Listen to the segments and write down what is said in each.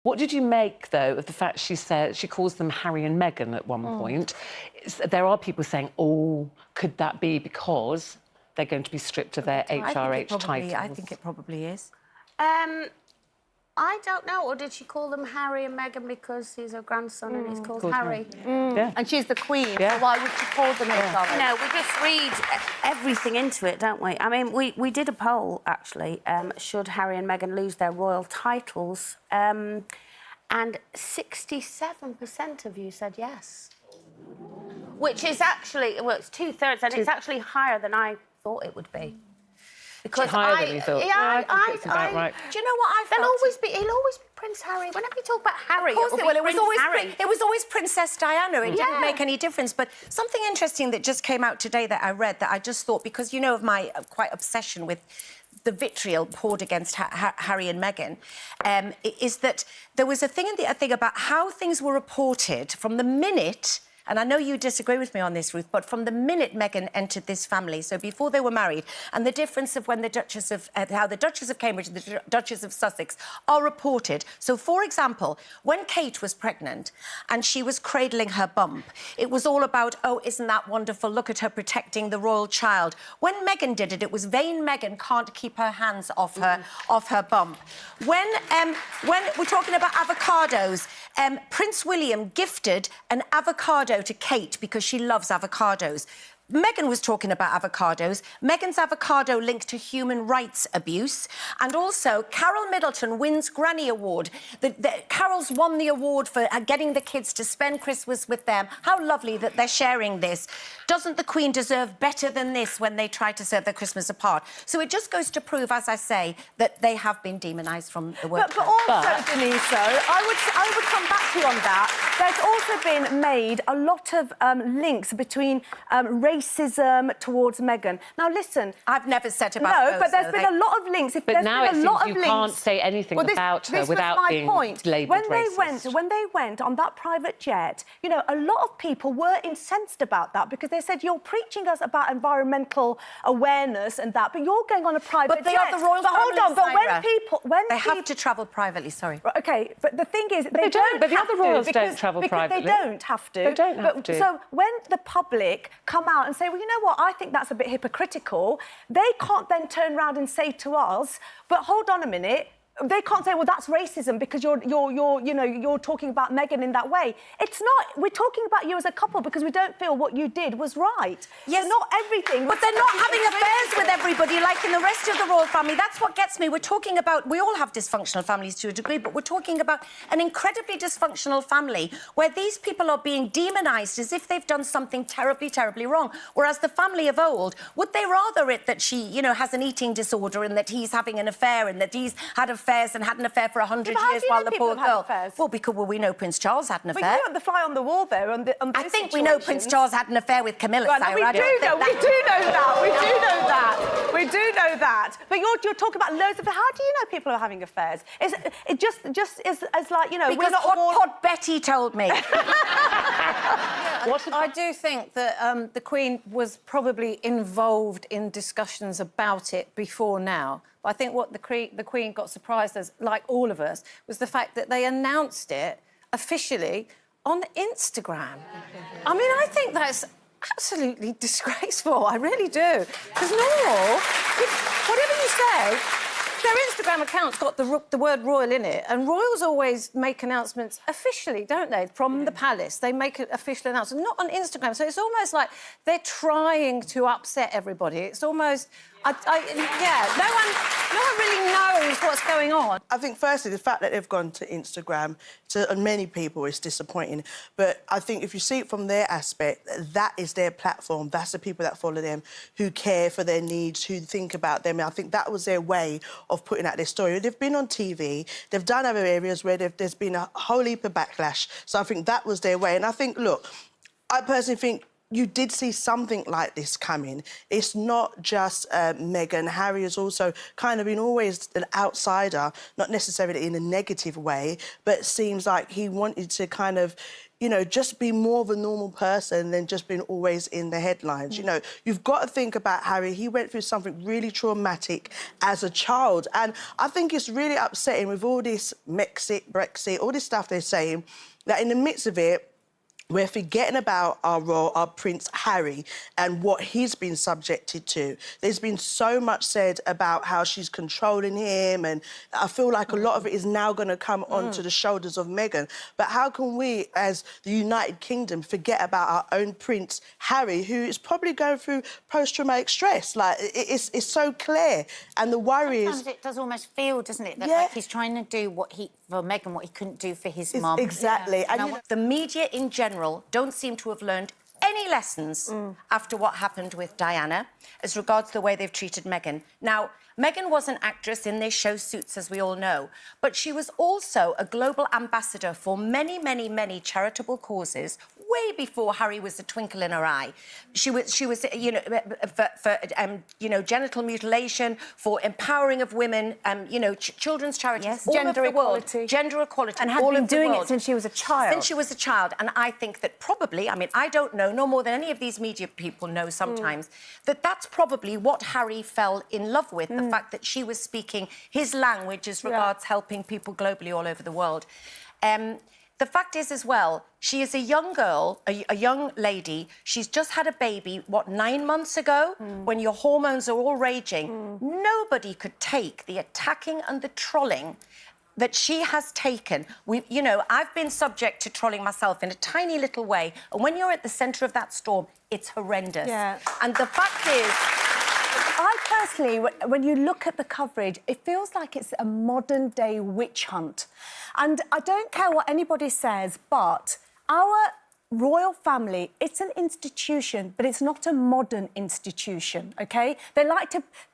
What did you make, though, of the fact she calls them Harry and Meghan at one point? There are people saying, oh, could that be because they're going to be stripped of their HRH titles? I think it probably is. I don't know. Or did she call them Harry and Meghan because he's her grandson and he's called Harry? Yeah. And she's the Queen, so why would she call them HRH? No, we just read everything into it, don't we? I mean, we did a poll, actually, should Harry and Meghan lose their royal titles? And 67% of you said yes. Which is actually, well, it's 2/3, and it's actually higher than I thought it would be. Because higher than you thought. Yeah, I think it's about right. Do you know what I felt? He'll always be Prince Harry. Whenever you talk about Harry, Of course it will. It was always Princess Diana. It didn't Yeah. make any difference. But something interesting that just came out today that I read that I just thought, because you know of my quite obsession with the vitriol poured against Harry and Meghan, is that there was a thing about how things were reported from the minute. And I know you disagree with me on this, Ruth, but from the minute Meghan entered this family, so before they were married, and the difference of when how the Duchess of Cambridge and the Duchess of Sussex are reported. So, for example, when Kate was pregnant and she was cradling her bump, it was all about, oh, isn't that wonderful? Look at her protecting the royal child. When Meghan did it, it was vain Meghan can't keep her hands off her bump. When we're talking about avocados, Prince William gifted an avocado to Kate because she loves avocados. Meghan was talking about avocados. Meghan's avocado linked to human rights abuse. And also, Carol Middleton wins Granny Award. Carol's won the award for getting the kids to spend Christmas with them. How lovely that they're sharing this. Doesn't the Queen deserve better than this when they try to serve their Christmas apart? So it just goes to prove, as I say, that they have been demonised from the work. But also, Denise, I would come back to you on that. There's also been made a lot of links between racism towards Meghan. Now, listen... I've never said about those. No, but there's been a lot of links. But now it seems you can't say anything about her without being labelled racist. When they went on that private jet, you know, a lot of people were incensed about that because they said, you're preaching us about environmental awareness and that, but you're going on a private jet. But they are the royal family, hold on, but they have to travel privately, sorry. OK, but the thing is... They don't, but the other royals don't travel privately. They don't have to. They don't have to. So when the public come out and say, well, you know what, I think that's a bit hypocritical, they can't then turn around and say to us, but hold on a minute, they can't say, well, that's racism because you're talking about Meghan in that way. It's not. We're talking about you as a couple because we don't feel what you did was right. Yes. So not everything... But they're not having affairs with everybody like in the rest of the royal family. That's what gets me. We're talking about... We all have dysfunctional families to a degree, but we're talking about an incredibly dysfunctional family where these people are being demonised as if they've done something terribly, terribly wrong. Whereas the family of old, would they rather it that she, you know, has an eating disorder and that he's having an affair and that he's had affairs and had an affair for 100 years while the poor girl... Well, we know Prince Charles had an affair. But you want the fly on the wall there on I think we know Prince Charles had an affair with Camilla. Well, we do know that. We do know that. But you're talking about loads of... How do you know people are having affairs? It just is like, you know... Because Hot Betty told me. I do think that the Queen was probably involved in discussions about it before now. But I think what the Queen got surprised as, like all of us, was the fact that they announced it officially on Instagram. I mean, I think that's absolutely disgraceful. I really do. Because normal, whatever you say, their Instagram account's got the word royal in it, and royals always make announcements officially, don't they? From the palace, they make an official announcement, not on Instagram. So it's almost like they're trying to upset everybody. It's almost... no one really knows what's going on. I think, firstly, the fact that they've gone to Instagram, to many people, is disappointing. But I think if you see it from their aspect, that is their platform. That's the people that follow them, who care for their needs, who think about them. And I think that was their way of putting out their story. They've been on TV. They've done other areas where there's been a whole heap of backlash. So I think that was their way. And I think, look, I personally think you did see something like this coming. It's not just Meghan. Harry has also kind of been always an outsider, not necessarily in a negative way, but it seems like he wanted to kind of, you know, just be more of a normal person than just being always in the headlines. You know, you've got to think about Harry. He went through something really traumatic as a child. And I think it's really upsetting with all this Megxit, Brexit, all this stuff they're saying, that in the midst of it, we're forgetting about our Prince Harry and what he's been subjected to. There's been so much said about how she's controlling him, and I feel like a lot of it is now going to come onto the shoulders of Meghan. But how can we, as the United Kingdom, forget about our own Prince Harry, who is probably going through post-traumatic stress? Like, it's so clear. And the worry Sometimes it does almost feel, doesn't it, that like he's trying to do for Meghan what he couldn't do for his mum. Exactly. And you know, the media in general don't seem to have learned any lessons after what happened with Diana as regards the way they've treated Meghan. Now, Meghan was an actress in this show Suits, as we all know, but she was also a global ambassador for many, many, many charitable causes way before Harry was a twinkle in her eye. She was, you know, for genital mutilation, for empowering of women, you know, children's charities, Yes, all gender over the world. equality. Gender equality, And had all been over the doing world. it since she was a child. Since she was a child. And I think that probably, I mean, I don't know, no more than any of these media people know sometimes, that that's probably what Harry fell in love with, the fact that she was speaking his language as regards helping people globally all over the world. The fact is, as well, she is a young girl, a young lady. She's just had a baby, 9 months ago, when your hormones are all raging. Nobody could take the attacking and the trolling that she has taken. You know, I've been subject to trolling myself in a tiny little way, and when you're at the centre of that storm, it's horrendous. Yeah. And the fact is, I personally, when you look at the coverage, it feels like it's a modern-day witch hunt. And I don't care what anybody says, but our royal family, it's an institution, but it's not a modern institution, OK?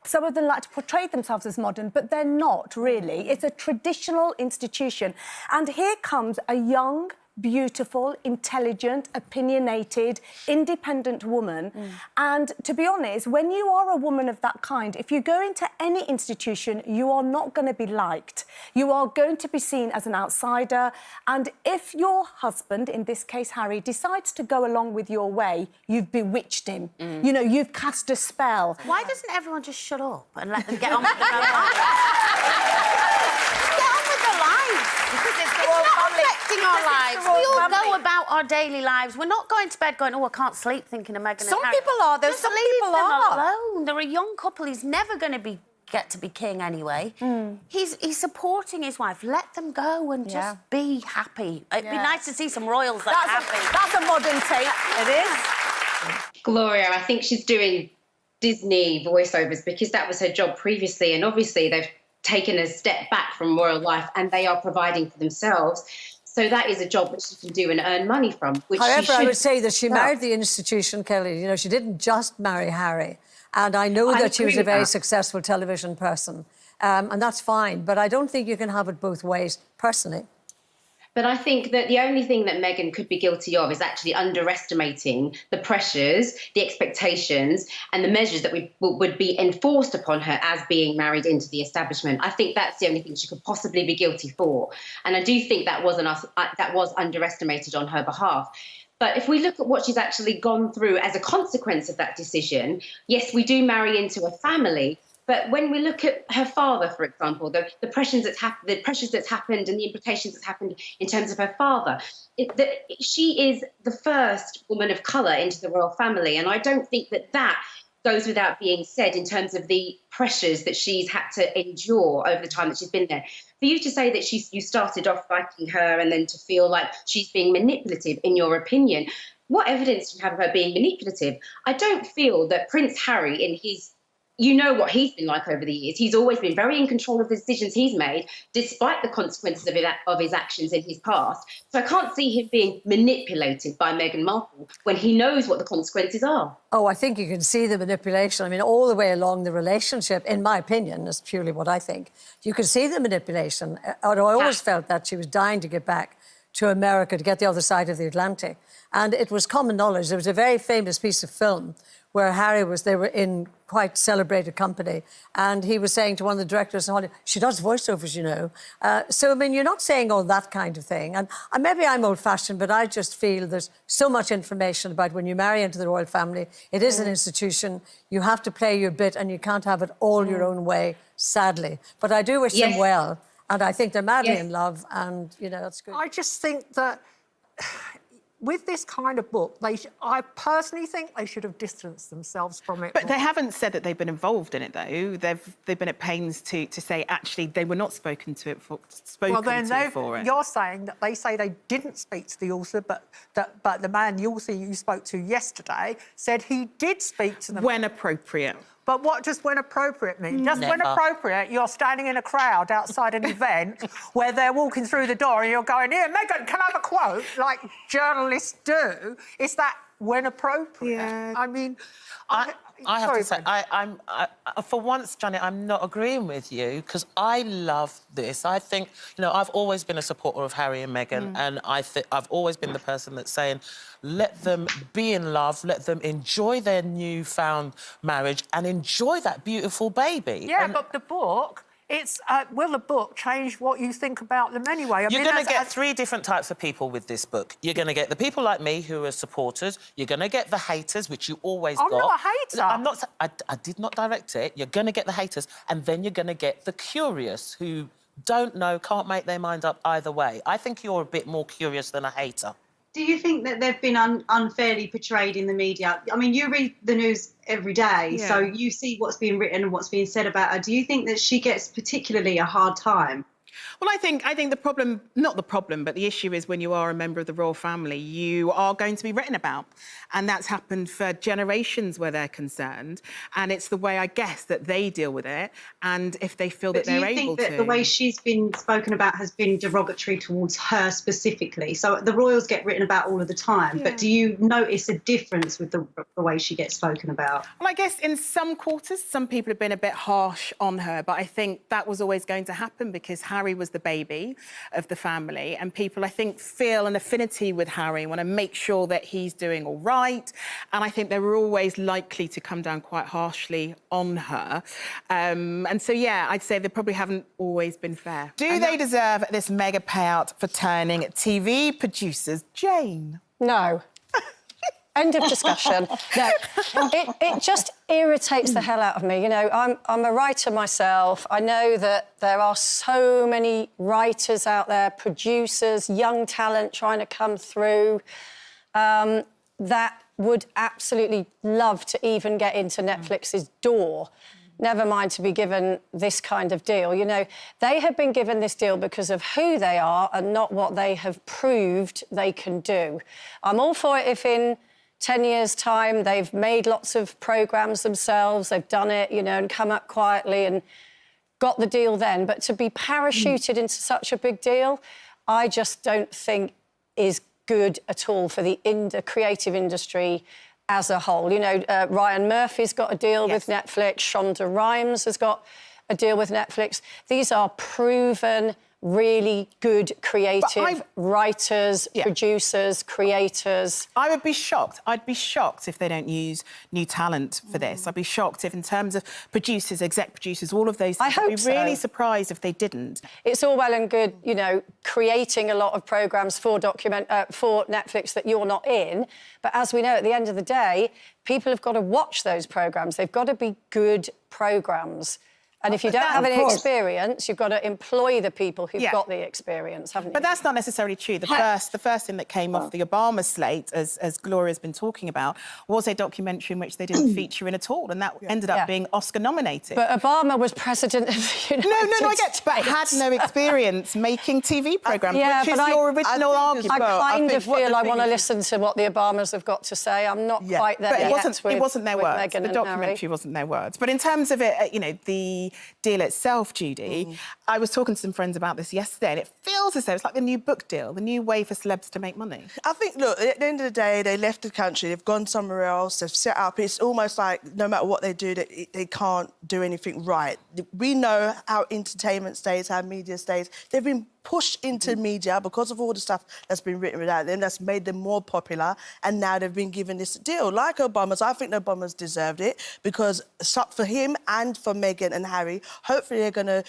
Some of them like to portray themselves as modern, but they're not, really. It's a traditional institution. And here comes a young, beautiful, intelligent, opinionated, independent woman. And to be honest, when you are a woman of that kind, if you go into any institution, you are not going to be liked. You are going to be seen as an outsider. And if your husband, in this case Harry, decides to go along with your way, you've bewitched him. You know, you've cast a spell. Why doesn't everyone just shut up and let them get on with their lives? Get on with their lives. because it's the It's royal not family. affecting our Because it's lives. the royal We all family. go about our daily lives. We're not going to bed going, oh, I can't sleep thinking of Meghan and Some Harry. people are, though. Just Some leave people them are. alone. They're a young couple. He's never going to get to be king anyway. He's supporting his wife. Let them go and just be happy. It'd be nice to see some royals that are happy. That's a modern take. It is. Gloria, I think she's doing Disney voiceovers because that was her job previously, and obviously they've taken a step back from royal life and they are providing for themselves. So that is a job that she can do and earn money from. Which However, she should... I would say that she married the institution, Kelly. You know, she didn't just marry Harry. And I know that she was a very successful television person. And that's fine. But I don't think you can have it both ways, personally. But I think that the only thing that Meghan could be guilty of is actually underestimating the pressures, the expectations and the measures that would be enforced upon her as being married into the establishment. I think that's the only thing she could possibly be guilty for. And I do think that was underestimated on her behalf. But if we look at what she's actually gone through as a consequence of that decision, yes, we do marry into a family. But when we look at her father, for example, the pressures that's happened and the implications that's happened in terms of her father, she is the first woman of colour into the royal family. And I don't think that goes without being said in terms of the pressures that she's had to endure over the time that she's been there. For you to say that you started off liking her and then to feel like she's being manipulative, in your opinion, what evidence do you have of her being manipulative? I don't feel that Prince Harry, in his... You know what he's been like over the years. He's always been very in control of the decisions he's made, despite the consequences of his actions in his past. So I can't see him being manipulated by Meghan Markle when he knows what the consequences are. Oh, I think you can see the manipulation. I mean, all the way along the relationship, in my opinion, is purely what I think. You can see the manipulation. Although I always felt that she was dying to get back to America, to get the other side of the Atlantic. And it was common knowledge. There was a very famous piece of film where they were in quite celebrated company, and he was saying to one of the directors, she does voiceovers, you know. So, I mean, you're not saying all that kind of thing. And maybe I'm old-fashioned, but I just feel there's so much information about when you marry into the royal family. It is an institution. You have to play your bit, and you can't have it all your own way, sadly. But I do wish them well, and I think they're madly in love, and, you know, that's good. I just think that with this kind of book, I personally think they should have distanced themselves from it. But they haven't said that they've been involved in it, though. They've been at pains to say, actually, they were not spoken to for it. You're saying that they say they didn't speak to the author, but the man, the author you spoke to yesterday, said he did speak to them. When appropriate. But what does when appropriate mean? Just when appropriate, you're standing in a crowd outside an event where they're walking through the door and you're going, here, Meghan, can I have a quote? Like journalists do. Is that when appropriate? Yeah. I mean... I have to say, for once, Janet, I'm not agreeing with you, because I love this. I think, you know, I've always been a supporter of Harry and Meghan, and I've always been the person that's saying, let them be in love, let them enjoy their newfound marriage and enjoy that beautiful baby. Yeah, but the book... will the book change what you think about them anyway? You're going to get three different types of people with this book. You're going to get the people like me who are supporters. You're going to get the haters, which you always got. I'm not a hater. I'm not. I did not direct it. You're going to get the haters, and then you're going to get the curious who don't know, can't make their mind up either way. I think you're a bit more curious than a hater. Do you think that they've been unfairly portrayed in the media? I mean, you read the news every day, so you see what's being written and what's being said about her. Do you think that she gets particularly a hard time? Well, I think the problem, not the problem, but the issue is when you are a member of the royal family, you are going to be written about. And that's happened for generations where they're concerned. And it's the way, I guess, that they deal with it. And if they feel that they're able to. Do you think that the way she's been spoken about has been derogatory towards her specifically? So the royals get written about all of the time, but do you notice a difference with the way she gets spoken about? Well, I guess in some quarters, some people have been a bit harsh on her, but I think that was always going to happen because Harry was the baby of the family, and people, I think, feel an affinity with Harry, want to make sure that he's doing all right, and I think they were always likely to come down quite harshly on her. And so, yeah, I'd say they probably haven't always been fair. Do they deserve this mega payout for turning TV producers Jane? No. End of discussion. No, it just irritates the hell out of me. You know, I'm a writer myself. I know that there are so many writers out there, producers, young talent trying to come through that would absolutely love to even get into Netflix's door. Never mind to be given this kind of deal. You know, they have been given this deal because of who they are and not what they have proved they can do. I'm all for it if in 10 years' time, they've made lots of programmes themselves, they've done it, you know, and come up quietly and got the deal then. But to be parachuted into such a big deal, I just don't think is good at all for the creative industry as a whole. You know, Ryan Murphy's got a deal with Netflix, Shonda Rhimes has got a deal with Netflix. These are proven, really good creative writers, producers, creators. I would be shocked. I'd be shocked if they don't use new talent for this. I'd be shocked if, in terms of producers, exec producers, all of those things, I'd be really surprised if they didn't. It's all well and good, you know, creating a lot of programmes for Netflix that you're not in, but as we know, at the end of the day, people have got to watch those programmes. They've got to be good programmes. And if you don't have any experience, you've got to employ the people who've got the experience, haven't you? But that's not necessarily true. The first thing that came off the Obama slate, as Gloria's been talking about, was a documentary in which they didn't feature in at all, and that ended up being Oscar-nominated. But Obama was president of the United No, I get, but had no experience making TV programmes, which is your original argument. I kind of feel I want to listen to what the Obamas have got to say. I'm not quite there yet. But it wasn't their words. Meghan The documentary wasn't their words. But in terms of it, you know, the deal itself, Judy, I was talking to some friends about this yesterday, and it feels as though it's like the new book deal, the new way for celebs to make money. I think, look, at the end of the day, they left the country, they've gone somewhere else, they've set up. It's almost like no matter what they do, they can't do anything right. We know how entertainment stays, how media stays. They've been pushed into media because of all the stuff that's been written about them, that's made them more popular, and now they've been given this deal. Like Obama's, I think Obama's deserved it, because for him and for Meghan and Harry, hopefully they're going to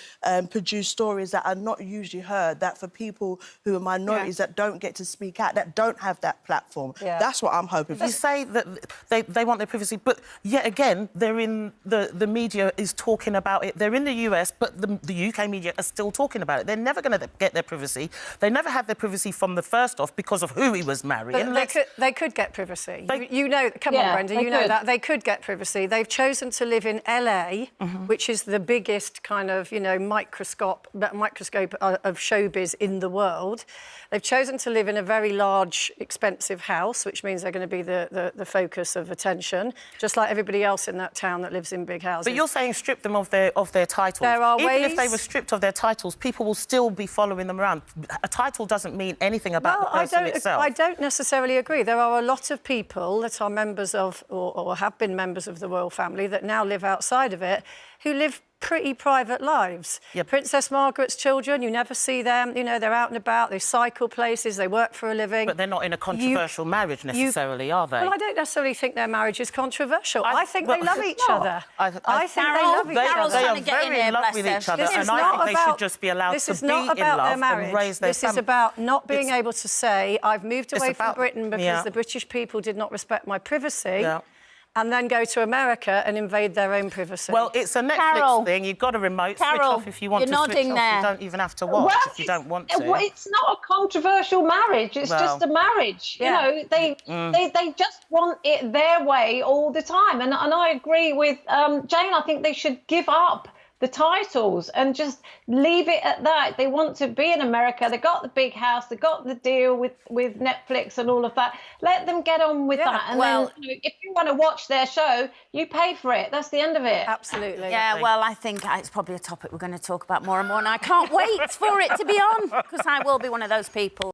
produce stories that are not usually heard, that for people who are minorities that don't get to speak out, that don't have that platform. That's what I'm hoping for. You say that they want their privacy, but yet again, they're in the media is talking about it. They're in the US, but the UK media are still talking about it. They're never going to get their privacy. They never had their privacy from the first off because of who he was marrying. They could get privacy. You know, come on, Brenda, you know that. They could get privacy. They've chosen to live in LA, which is the biggest kind of, you know, microscope of showbiz in the world. They've chosen to live in a very large, expensive house, which means they're going to be the focus of attention, just like everybody else in that town that lives in big houses. But you're saying strip them of their titles. There are Even ways... if they were stripped of their titles, people will still be following them around. A title doesn't mean anything about the person itself. I don't necessarily agree. There are a lot of people that are members of, or have been members of the royal family that now live outside of it, who live pretty private lives. Princess Margaret's children, you never see them. You know, they're out and about, they cycle places, they work for a living. But they're not in a controversial marriage necessarily, are they? Well, I don't necessarily think their marriage is controversial. I think they love each other. I think they love each other. They are very in love with each other, and I think they should just be allowed to be in love and raise their family. This is about not being able to say, I've moved away from Britain because the British people did not respect my privacy. And then go to America and invade their own privacy. Well, it's a Netflix thing. You've got a remote. Switch off if you want to switch off. You don't even have to watch if you don't want to. Well, it's not a controversial marriage. It's just a marriage. You know, they just want it their way all the time. And I agree with Jane. I think they should give up the titles and just leave it at that. They want to be in America. They got the big house. They got the deal with Netflix and all of that. Let them get on with that. And then, you know, if you want to watch their show, you pay for it. That's the end of it. Absolutely. Yeah, well, I think it's probably a topic we're going to talk about more and more, and I can't wait for it to be on, because I will be one of those people.